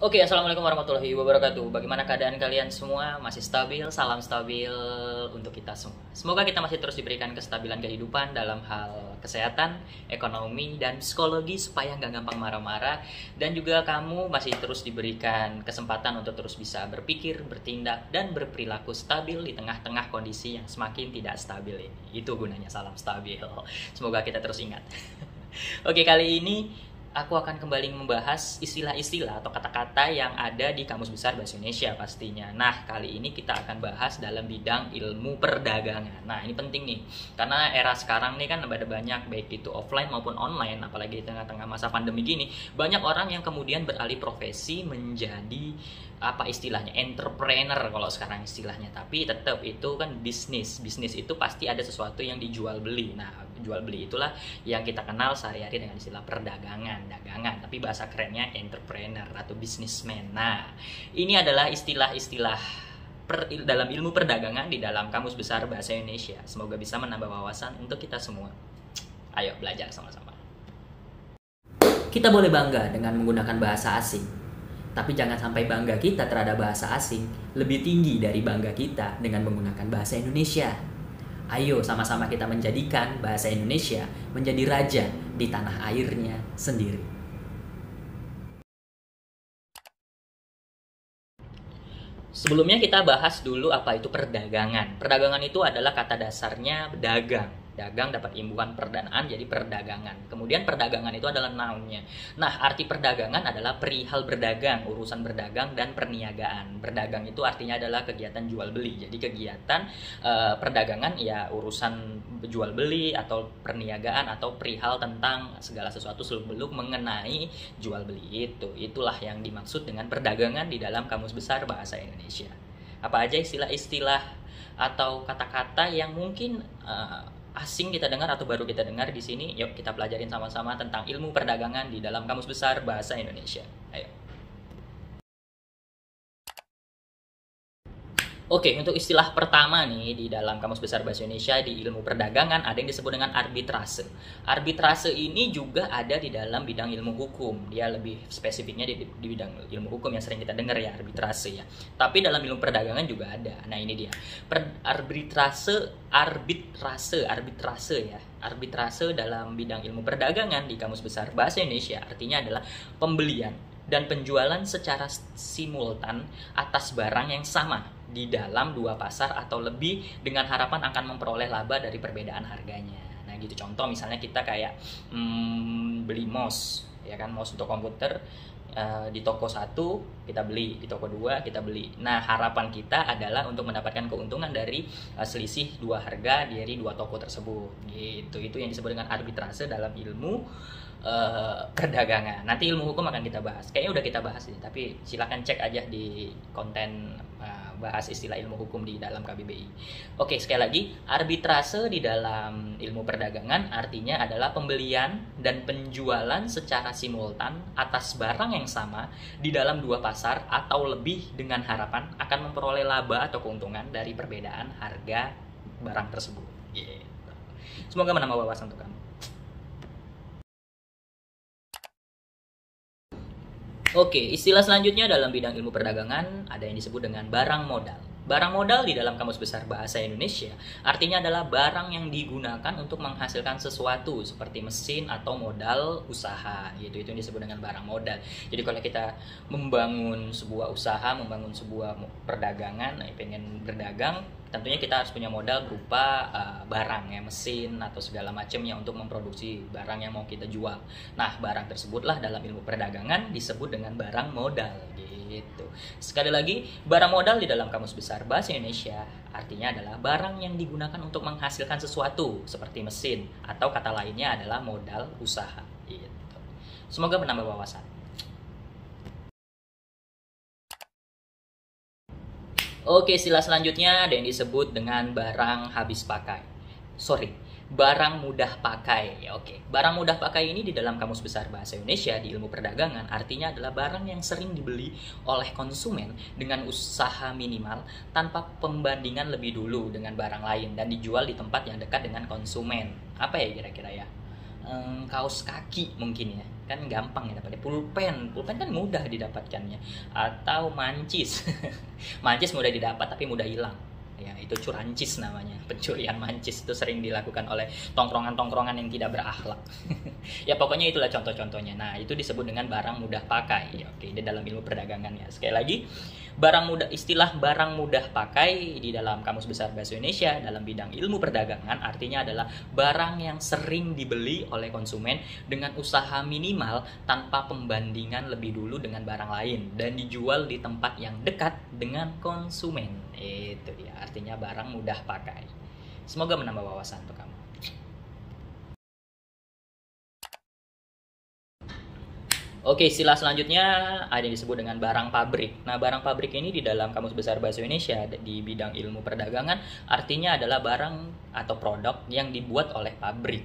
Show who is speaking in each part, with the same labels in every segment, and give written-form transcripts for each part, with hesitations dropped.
Speaker 1: Oke, assalamualaikum warahmatullahi wabarakatuh. Bagaimana keadaan kalian semua? Masih stabil? Salam stabil untuk kita semua. Semoga kita masih terus diberikan kestabilan kehidupan dalam hal kesehatan, ekonomi, dan psikologi supaya nggak gampang marah-marah. Dan juga kamu masih terus diberikan kesempatan untuk terus bisa berpikir, bertindak, dan berperilaku stabil di tengah-tengah kondisi yang semakin tidak stabil ini. Itu gunanya salam stabil. Semoga kita terus ingat. Oke, kali ini aku akan kembali membahas istilah-istilah atau kata-kata yang ada di Kamus Besar Bahasa Indonesia pastinya. Nah, kali ini kita akan bahas dalam bidang ilmu perdagangan. Nah, ini penting nih, karena era sekarang nih kan ada banyak, baik itu offline maupun online, apalagi di tengah-tengah masa pandemi gini, banyak orang yang kemudian beralih profesi menjadi apa istilahnya, entrepreneur kalau sekarang istilahnya. Tapi tetap itu kan bisnis. Bisnis itu pasti ada sesuatu yang dijual beli. Nah, jual beli itulah yang kita kenal sehari-hari dengan istilah perdagangan, dagangan, tapi bahasa kerennya entrepreneur atau businessman. Nah, ini adalah istilah-istilah dalam ilmu perdagangan di dalam Kamus Besar Bahasa Indonesia. Semoga bisa menambah wawasan untuk kita semua. Ayo belajar sama-sama. Kita boleh bangga dengan menggunakan bahasa asing, tapi jangan sampai bangga kita terhadap bahasa asing lebih tinggi dari bangga kita dengan menggunakan bahasa Indonesia. Ayo sama-sama kita menjadikan bahasa Indonesia menjadi raja di tanah airnya sendiri. Sebelumnya kita bahas dulu apa itu perdagangan. Perdagangan itu adalah kata dasarnya dagang. Dagang dapat imbuhan perdanaan jadi perdagangan. Kemudian perdagangan itu adalah noun-nya. Nah, arti perdagangan adalah perihal berdagang, urusan berdagang dan perniagaan. Berdagang itu artinya adalah kegiatan jual beli. Jadi kegiatan perdagangan ya urusan jual beli atau perniagaan atau perihal tentang segala sesuatu seluk-beluk mengenai jual beli itu. Itulah yang dimaksud dengan perdagangan di dalam Kamus Besar Bahasa Indonesia. Apa aja istilah-istilah atau kata-kata yang mungkin asing kita dengar atau baru kita dengar di sini? Yuk kita pelajarin sama-sama tentang ilmu perdagangan di dalam Kamus Besar Bahasa Indonesia. Ayo. Oke, untuk istilah pertama nih di dalam Kamus Besar Bahasa Indonesia di ilmu perdagangan ada yang disebut dengan arbitrase. Arbitrase ini juga ada di dalam bidang ilmu hukum. Dia lebih spesifiknya di bidang ilmu hukum yang sering kita dengar ya, arbitrase ya. Tapi dalam ilmu perdagangan juga ada. Nah, ini dia. Arbitrase ya. Arbitrase dalam bidang ilmu perdagangan di Kamus Besar Bahasa Indonesia artinya adalah pembelian dan penjualan secara simultan atas barang yang sama di dalam dua pasar atau lebih dengan harapan akan memperoleh laba dari perbedaan harganya. Nah, gitu contoh misalnya kita kayak beli mouse, ya kan, mouse untuk komputer di toko satu kita beli, di toko dua kita beli. Nah, harapan kita adalah untuk mendapatkan keuntungan dari selisih dua harga dari dua toko tersebut. Gitu. Itu yang disebut dengan arbitrase dalam ilmu perdagangan. Nanti ilmu hukum akan kita bahas. Kayaknya udah kita bahas nih, tapi silahkan cek aja di konten bahas istilah ilmu hukum di dalam KBBI. Oke, sekali lagi, arbitrase di dalam ilmu perdagangan artinya adalah pembelian dan penjualan secara simultan atas barang yang sama di dalam dua pasar atau lebih dengan harapan akan memperoleh laba atau keuntungan dari perbedaan harga barang tersebut. Gitu. Semoga menambah wawasan untuk kamu. Oke, istilah selanjutnya dalam bidang ilmu perdagangan ada yang disebut dengan barang modal. Barang modal di dalam Kamus Besar Bahasa Indonesia artinya adalah barang yang digunakan untuk menghasilkan sesuatu seperti mesin atau modal usaha. Itu yang disebut dengan barang modal. Jadi kalau kita membangun sebuah usaha, membangun sebuah perdagangan, pengen berdagang, tentunya kita harus punya modal berupa barang ya, mesin atau segala macamnya untuk memproduksi barang yang mau kita jual. Nah, barang tersebutlah dalam ilmu perdagangan disebut dengan barang modal gitu. Sekali lagi, barang modal di dalam Kamus Besar Bahasa Indonesia artinya adalah barang yang digunakan untuk menghasilkan sesuatu seperti mesin atau kata lainnya adalah modal usaha gitu. Semoga menambah wawasan. Oke, istilah selanjutnya ada yang disebut dengan barang habis pakai. Barang mudah pakai. Oke, barang mudah pakai ini di dalam Kamus Besar Bahasa Indonesia di ilmu perdagangan artinya adalah barang yang sering dibeli oleh konsumen dengan usaha minimal tanpa pembandingan lebih dulu dengan barang lain dan dijual di tempat yang dekat dengan konsumen. Apa ya kira-kira ya? Kaos kaki mungkin ya. kan gampang ya dapatnya. Pulpen kan mudah didapatkannya. Atau mancis. Mancis mudah didapat tapi mudah hilang. Ya, itu curancis namanya. Pencurian mancis itu sering dilakukan oleh tongkrongan-tongkrongan yang tidak berakhlak. Ya pokoknya itulah contoh-contohnya. Nah, itu disebut dengan barang mudah pakai. Ya, oke, di dalam ilmu perdagangan ya. Sekali lagi, istilah barang mudah pakai di dalam Kamus Besar Bahasa Indonesia dalam bidang ilmu perdagangan artinya adalah barang yang sering dibeli oleh konsumen dengan usaha minimal tanpa pembandingan lebih dulu dengan barang lain dan dijual di tempat yang dekat dengan konsumen. Itu dia artinya barang mudah pakai. Semoga menambah wawasan untuk kamu. Oke, istilah selanjutnya ada yang disebut dengan barang pabrik. Nah, barang pabrik ini di dalam Kamus Besar Bahasa Indonesia di bidang ilmu perdagangan artinya adalah barang atau produk yang dibuat oleh pabrik.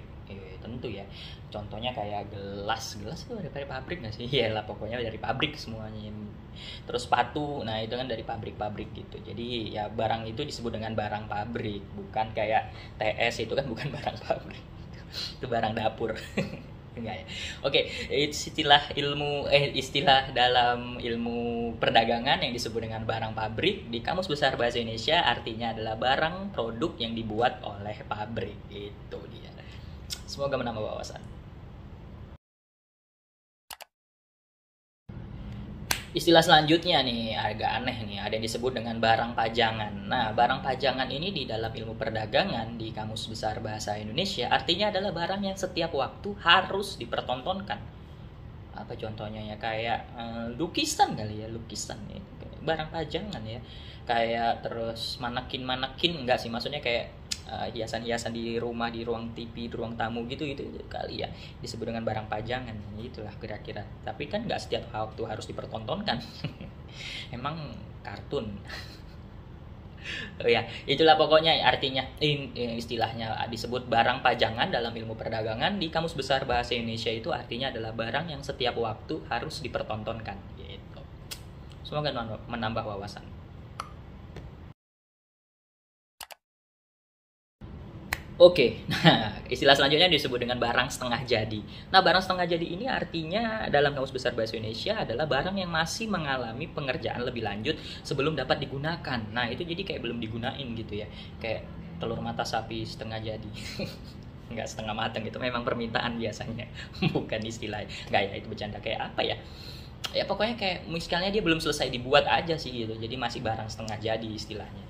Speaker 1: Tentu ya. Contohnya kayak gelas itu dari pabrik nggak sih? Iyalah, pokoknya dari pabrik semuanya. Terus sepatu, nah itu kan dari pabrik-pabrik gitu. Jadi ya barang itu disebut dengan barang pabrik, bukan kayak TS itu kan bukan barang pabrik. Itu barang dapur. Enggak ya. Oke, istilah dalam ilmu perdagangan yang disebut dengan barang pabrik di Kamus Besar Bahasa Indonesia artinya adalah barang produk yang dibuat oleh pabrik. Itu dia. Semoga menambah wawasan. Istilah selanjutnya nih agak aneh nih, ada yang disebut dengan barang pajangan. Nah, barang pajangan ini di dalam ilmu perdagangan di Kamus Besar Bahasa Indonesia artinya adalah barang yang setiap waktu harus dipertontonkan. Apa contohnya ya, kayak lukisan kali ya, lukisan ya. Barang pajangan ya. Kayak terus manekin enggak sih, maksudnya kayak hiasan-hiasan di rumah, di ruang TV, di ruang tamu gitu itu kali ya disebut dengan barang pajangan. Itulah kira-kira. Tapi kan nggak setiap waktu harus dipertontonkan. Emang kartun. Oh ya, itulah pokoknya artinya istilahnya disebut barang pajangan dalam ilmu perdagangan di Kamus Besar Bahasa Indonesia itu artinya adalah barang yang setiap waktu harus dipertontonkan gitu. Semoga menambah wawasan. Oke, nah istilah selanjutnya disebut dengan barang setengah jadi. Nah, barang setengah jadi ini artinya dalam Kamus Besar Bahasa Indonesia adalah barang yang masih mengalami pengerjaan lebih lanjut sebelum dapat digunakan. Nah, itu jadi kayak belum digunain gitu ya. Kayak telur mata sapi setengah jadi. Enggak setengah matang, itu memang permintaan biasanya. Bukan istilah. Enggak ya, itu bercanda kayak apa ya? Ya pokoknya kayak misalnya dia belum selesai dibuat aja sih gitu. Jadi masih barang setengah jadi istilahnya.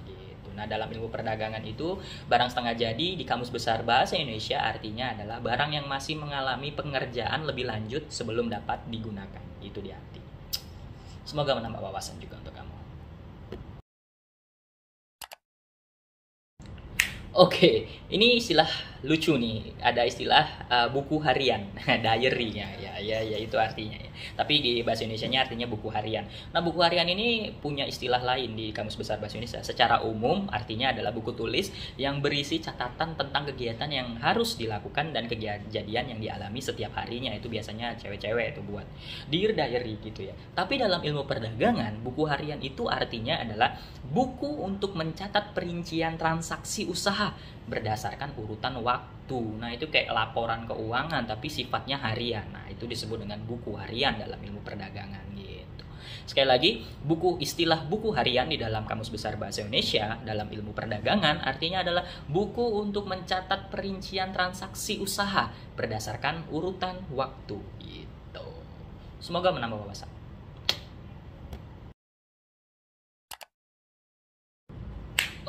Speaker 1: Nah, dalam ilmu perdagangan itu, barang setengah jadi di Kamus Besar Bahasa Indonesia artinya adalah barang yang masih mengalami pengerjaan lebih lanjut sebelum dapat digunakan. Itu di arti. Semoga menambah wawasan juga untuk kamu. Oke, ini istilah lucu nih. Ada istilah buku harian, diary-nya ya itu artinya ya. Tapi di bahasa Indonesianya artinya buku harian. Nah, buku harian ini punya istilah lain di Kamus Besar Bahasa Indonesia. Secara umum artinya adalah buku tulis yang berisi catatan tentang kegiatan yang harus dilakukan dan kejadian yang dialami setiap harinya. Itu biasanya cewek-cewek itu buat dear diary gitu ya. Tapi dalam ilmu perdagangan, buku harian itu artinya adalah buku untuk mencatat perincian transaksi usaha berdasarkan urutan waktu. Nah, itu kayak laporan keuangan tapi sifatnya harian. Nah, itu disebut dengan buku harian dalam ilmu perdagangan gitu. Sekali lagi, istilah buku harian di dalam Kamus Besar Bahasa Indonesia dalam ilmu perdagangan artinya adalah buku untuk mencatat perincian transaksi usaha berdasarkan urutan waktu gitu. Semoga menambah wawasan.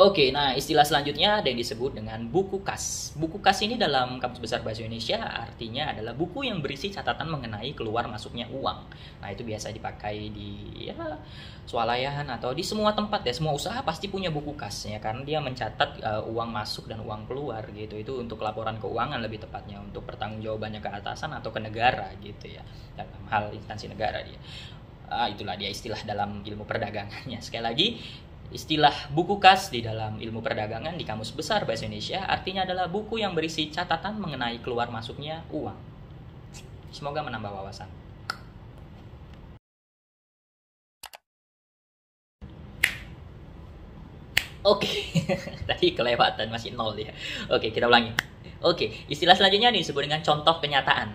Speaker 1: Oke, nah istilah selanjutnya ada yang disebut dengan buku kas. Buku kas ini dalam Kamus Besar Bahasa Indonesia artinya adalah buku yang berisi catatan mengenai keluar masuknya uang. Nah, itu biasa dipakai di swalayan atau di semua tempat ya. Semua usaha pasti punya buku kas ya, karena dia mencatat uang masuk dan uang keluar gitu. Itu untuk laporan keuangan lebih tepatnya, untuk pertanggungjawabannya ke atasan atau ke negara gitu ya. Dalam hal instansi negara dia. Itulah dia istilah dalam ilmu perdagangannya. Sekali lagi, istilah buku kas di dalam ilmu perdagangan di Kamus Besar Bahasa Indonesia artinya adalah buku yang berisi catatan mengenai keluar masuknya uang. Semoga menambah wawasan. Oke, tadi kelewatan, masih 0 ya. Oke, kita ulangi. Oke, istilah selanjutnya disebut dengan contoh kenyataan.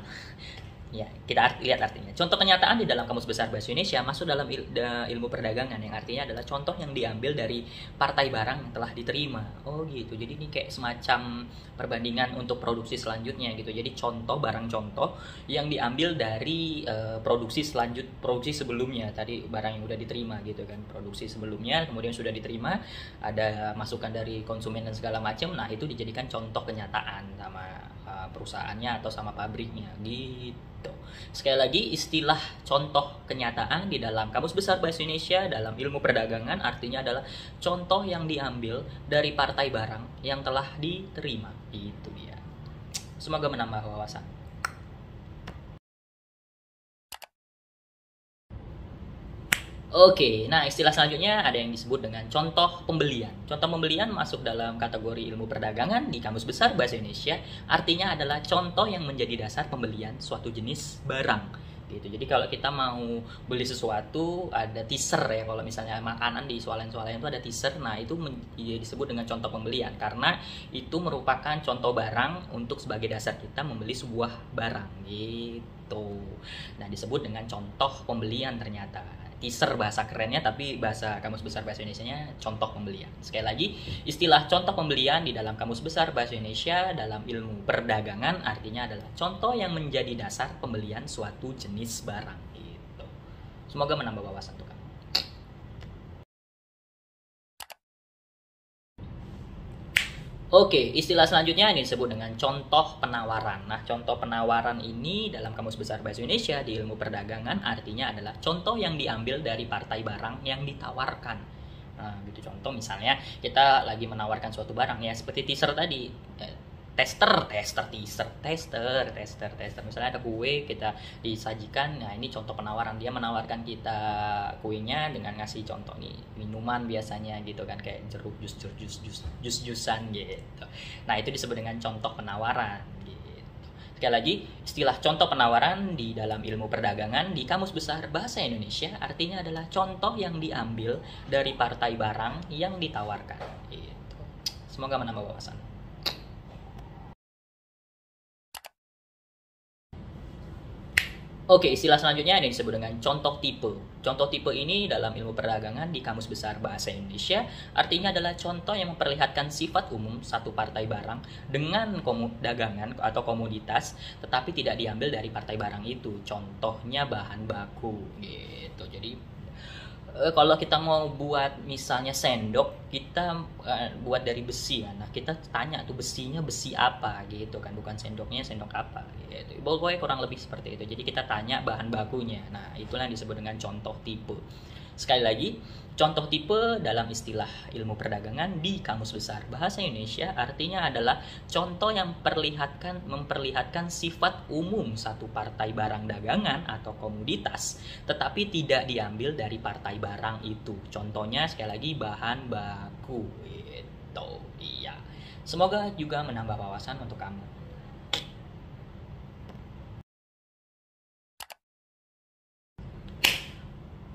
Speaker 1: Ya, kita lihat artinya. Contoh kenyataan di dalam Kamus Besar Bahasa Indonesia masuk dalam ilmu perdagangan, yang artinya adalah contoh yang diambil dari partai barang yang telah diterima. Oh gitu. Jadi ini kayak semacam perbandingan untuk produksi selanjutnya gitu. Jadi contoh barang contoh yang diambil dari produksi sebelumnya. Tadi barang yang udah diterima gitu kan. Produksi sebelumnya kemudian sudah diterima, ada masukan dari konsumen dan segala macam. Nah, itu dijadikan contoh kenyataan sama perusahaannya atau sama pabriknya gitu. Sekali lagi, istilah contoh kenyataan di dalam Kamus Besar Bahasa Indonesia dalam ilmu perdagangan artinya adalah contoh yang diambil dari partai barang yang telah diterima. Itu dia. Semoga menambah wawasan. Oke, nah istilah selanjutnya ada yang disebut dengan contoh pembelian. Contoh pembelian masuk dalam kategori ilmu perdagangan di Kamus Besar Bahasa Indonesia. Artinya adalah contoh yang menjadi dasar pembelian suatu jenis barang. Gitu. Jadi kalau kita mau beli sesuatu, ada teaser ya. Kalau misalnya makanan di swalayan-swalayan itu ada teaser. Nah, itu disebut dengan contoh pembelian. Karena itu merupakan contoh barang untuk sebagai dasar kita membeli sebuah barang. Gitu. Nah, disebut dengan contoh pembelian ternyata. Teaser bahasa kerennya, tapi bahasa Kamus Besar Bahasa Indonesianya contoh pembelian. Sekali lagi, istilah contoh pembelian di dalam Kamus Besar Bahasa Indonesia dalam ilmu perdagangan artinya adalah contoh yang menjadi dasar pembelian suatu jenis barang. Gitu. Semoga menambah wawasan untuk kamu. Oke, istilah selanjutnya ini disebut dengan contoh penawaran. Nah, contoh penawaran ini dalam Kamus Besar Bahasa Indonesia di ilmu perdagangan artinya adalah contoh yang diambil dari partai barang yang ditawarkan. Nah, gitu contoh misalnya kita lagi menawarkan suatu barang ya, seperti teaser tadi. Tester. Misalnya ada kue kita disajikan, nah ini contoh penawaran, dia menawarkan kita kuenya dengan ngasih contoh nih minuman biasanya gitu kan, kayak jeruk jus-jusan gitu. Nah, itu disebut dengan contoh penawaran gitu. Sekali lagi, istilah contoh penawaran di dalam ilmu perdagangan di Kamus Besar Bahasa Indonesia artinya adalah contoh yang diambil dari partai barang yang ditawarkan gitu. Semoga menambah wawasan. Oke, istilah selanjutnya yang disebut dengan contoh tipe. Contoh tipe ini dalam ilmu perdagangan di Kamus Besar Bahasa Indonesia artinya adalah contoh yang memperlihatkan sifat umum satu partai barang dengan dagangan atau komoditas, tetapi tidak diambil dari partai barang itu. Contohnya bahan baku gitu. Jadi kalau kita mau buat misalnya sendok, kita buat dari besi kan. Nah, kita tanya tuh besinya besi apa gitu kan, bukan sendoknya sendok apa gitu. Pokoknya kurang lebih seperti itu. Jadi kita tanya bahan bakunya. Nah, itulah yang disebut dengan contoh tipe. Sekali lagi, contoh tipe dalam istilah ilmu perdagangan di Kamus Besar Bahasa Indonesia artinya adalah contoh yang memperlihatkan sifat umum satu partai barang dagangan atau komoditas, tetapi tidak diambil dari partai barang itu. Contohnya sekali lagi bahan baku itu. Iya. Semoga juga menambah wawasan untuk kamu.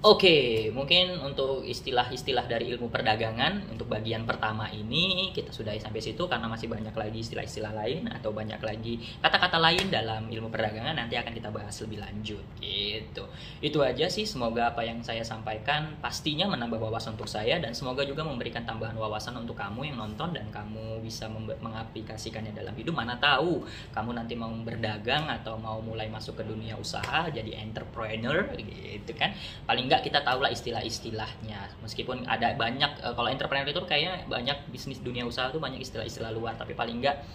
Speaker 1: Oke, mungkin untuk istilah-istilah dari ilmu perdagangan untuk bagian pertama ini kita sudahi sampai situ, karena masih banyak lagi istilah-istilah lain atau banyak lagi kata-kata lain dalam ilmu perdagangan nanti akan kita bahas lebih lanjut gitu. Itu aja sih, semoga apa yang saya sampaikan pastinya menambah wawasan untuk saya dan semoga juga memberikan tambahan wawasan untuk kamu yang nonton dan kamu bisa mengaplikasikannya dalam hidup. Mana tahu kamu nanti mau berdagang atau mau mulai masuk ke dunia usaha jadi entrepreneur gitu kan. Paling enggak kita tahu lah istilah-istilahnya, meskipun ada banyak kalau entrepreneur itu kayaknya banyak bisnis dunia usaha tuh banyak istilah-istilah luar, tapi paling enggak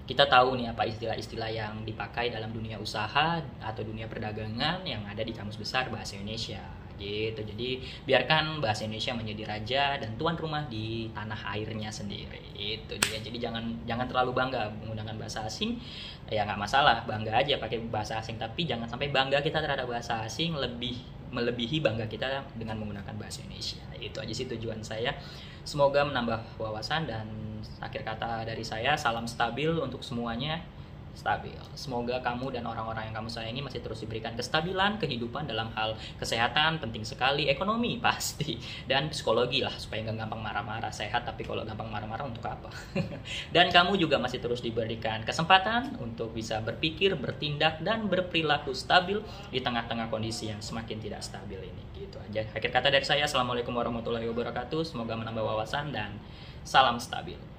Speaker 1: kita tahu nih apa istilah-istilah yang dipakai dalam dunia usaha atau dunia perdagangan yang ada di Kamus Besar Bahasa Indonesia gitu. Jadi biarkan bahasa Indonesia menjadi raja dan tuan rumah di tanah airnya sendiri. Itu dia. Jadi jangan terlalu bangga menggunakan bahasa asing. Ya nggak masalah, bangga aja pakai bahasa asing, tapi jangan sampai bangga kita terhadap bahasa asing melebihi bangga kita dengan menggunakan bahasa Indonesia. Itu aja sih tujuan saya. Semoga menambah wawasan dan akhir kata dari saya, salam stabil untuk semuanya. stabil. Semoga kamu dan orang-orang yang kamu sayangi masih terus diberikan kestabilan kehidupan dalam hal kesehatan, penting sekali, ekonomi pasti, dan psikologi lah supaya nggak gampang marah-marah. Sehat tapi kalau gampang marah-marah untuk apa? Dan kamu juga masih terus diberikan kesempatan untuk bisa berpikir, bertindak, dan berperilaku stabil di tengah-tengah kondisi yang semakin tidak stabil ini. Gitu aja. Akhir kata dari saya, Assalamualaikum warahmatullahi wabarakatuh. Semoga menambah wawasan dan salam stabil.